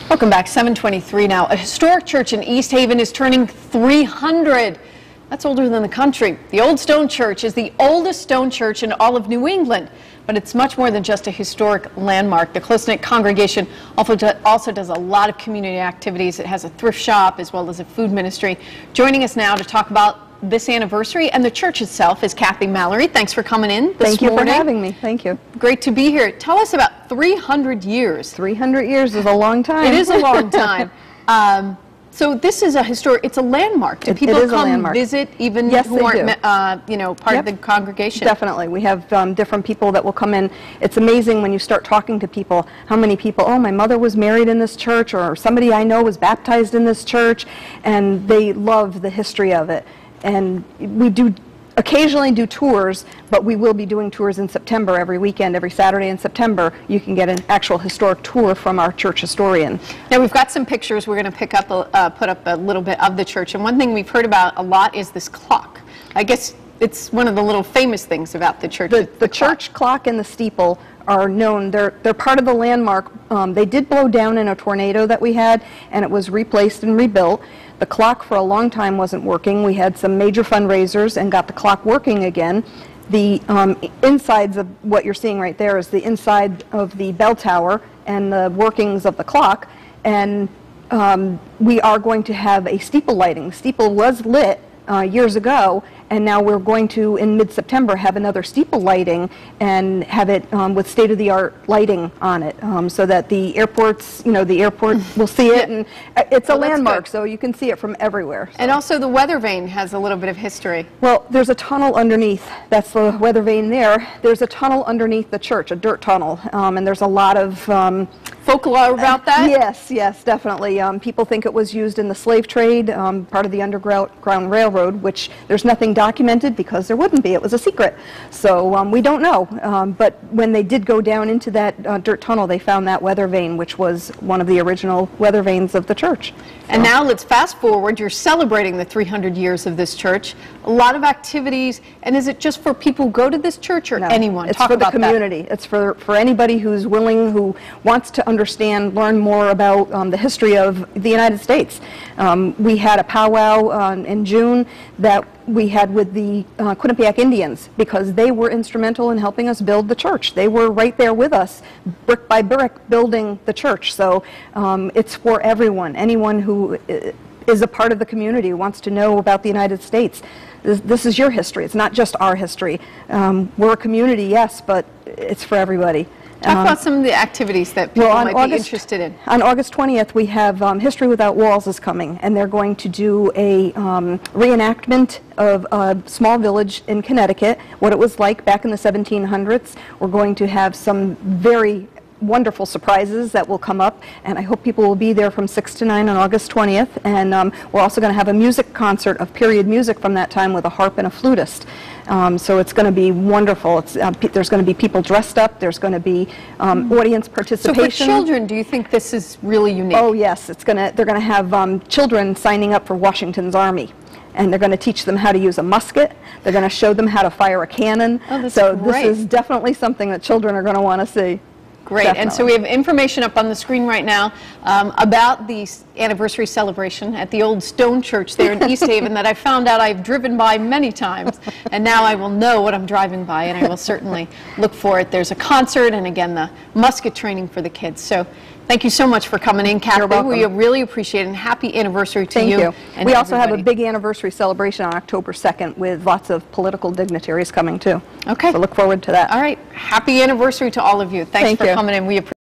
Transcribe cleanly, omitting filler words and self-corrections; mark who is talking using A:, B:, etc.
A: Welcome back. 7:23 now. A historic church in East Haven is turning 300. That's older than the country. The Old Stone Church is the oldest stone church in all of New England, but it's much more than just a historic landmark. The close-knit congregation also does a lot of community activities. It has a thrift shop as well as a food ministry. Joining us now to talk about this anniversary and the church itself is Kathy Mallory. Thanks for coming in this
B: Thank you
A: morning.
B: for having me. Thank you.
A: Great to be here. Tell us about 300 years.
B: 300 years is a long time.
A: It is a long time. So this is a historic, it's a landmark. Do people come visit even who aren't, you know, part of the congregation?
B: Definitely. We have different people that will come in. It's amazing when you start talking to people, how many people, oh, my mother was married in this church, or somebody I know was baptized in this church, and they love the history of it. And we do occasionally do tours, but we will be doing tours in September every weekend, every Saturday in September. You can get an actual historic tour from our church historian.
A: Now we've got some pictures. We're going to put up a little bit of the church, and one thing we've heard about a lot is this clock. I guess it's one of the little famous things about the church.
B: The church clock and the steeple are known. They're part of the landmark. They did blow down in a tornado that we had, and it was replaced and rebuilt. The clock for a long time wasn't working. We had some major fundraisers and got the clock working again. The insides of what you're seeing right there is the inside of the bell tower and the workings of the clock. And we are going to have a steeple lighting. The steeple was lit years ago, and now we're going to, in mid-September, have another steeple lighting and have it with state-of-the-art lighting on it, so that the airports, you know, the airport will see it, and it's a landmark, so you can see it from everywhere. So.
A: And also the weather vane has a little bit of history.
B: Well, there's a tunnel underneath. That's the weather vane there. There's a tunnel underneath the church, a dirt tunnel, and there's a lot of
A: folklore about that?
B: Yes, definitely. People think it was used in the slave trade, part of the Underground Railroad, which there's nothing documented because there wouldn't be. It was a secret. So we don't know. But when they did go down into that dirt tunnel, they found that weather vane, which was one of the original weather vanes of the church.
A: And now let's fast forward. You're celebrating the 300 years of this church. A lot of activities. And is it just for people who go to this church, or anyone?
B: It's for the community. It's for anybody who's willing, who wants to understand, learn more about the history of the United States. We had a powwow in June that we had with the Quinnipiac Indians, because they were instrumental in helping us build the church. They were right there with us, brick by brick, building the church. So it's for everyone, anyone who is a part of the community, who wants to know about the United States. This is your history. It's not just our history. We're a community, yes, but it's for everybody.
A: Talk about some of the activities that people might be interested in.
B: On August 20th, we have History Without Walls is coming, and they're going to do a reenactment of a small village in Connecticut, what it was like back in the 1700s. We're going to have some very wonderful surprises that will come up, and I hope people will be there from 6 to 9 on August 20th. And we're also going to have a music concert of period music from that time with a harp and a flutist. So it's going to be wonderful. There's going to be people dressed up. There's going to be audience participation.
A: So for children, do you think this is really unique?
B: Oh yes, they're going to have children signing up for Washington's Army. And they're going to teach them how to use a musket. They're going to show them how to fire a cannon.
A: Oh, that's
B: so
A: great.
B: This is definitely something that children are going to want to see.
A: Great.
B: Definitely.
A: And so we have information up on the screen right now about the anniversary celebration at the Old Stone Church there in East Haven that I found out I've driven by many times, and now I will know what I'm driving by, and I will certainly look for it. There's a concert, and again, the musket training for the kids. So thank you so much for coming in, Kathy.
B: You're welcome.
A: We really appreciate it, and happy anniversary to you.
B: Thank you.
A: And
B: we also have a
A: everybody.
B: big anniversary celebration on October 2nd with lots of political dignitaries coming too.
A: Okay.
B: So look forward to that.
A: All right. Happy anniversary to all of you. Thanks for coming in. We appreciate it.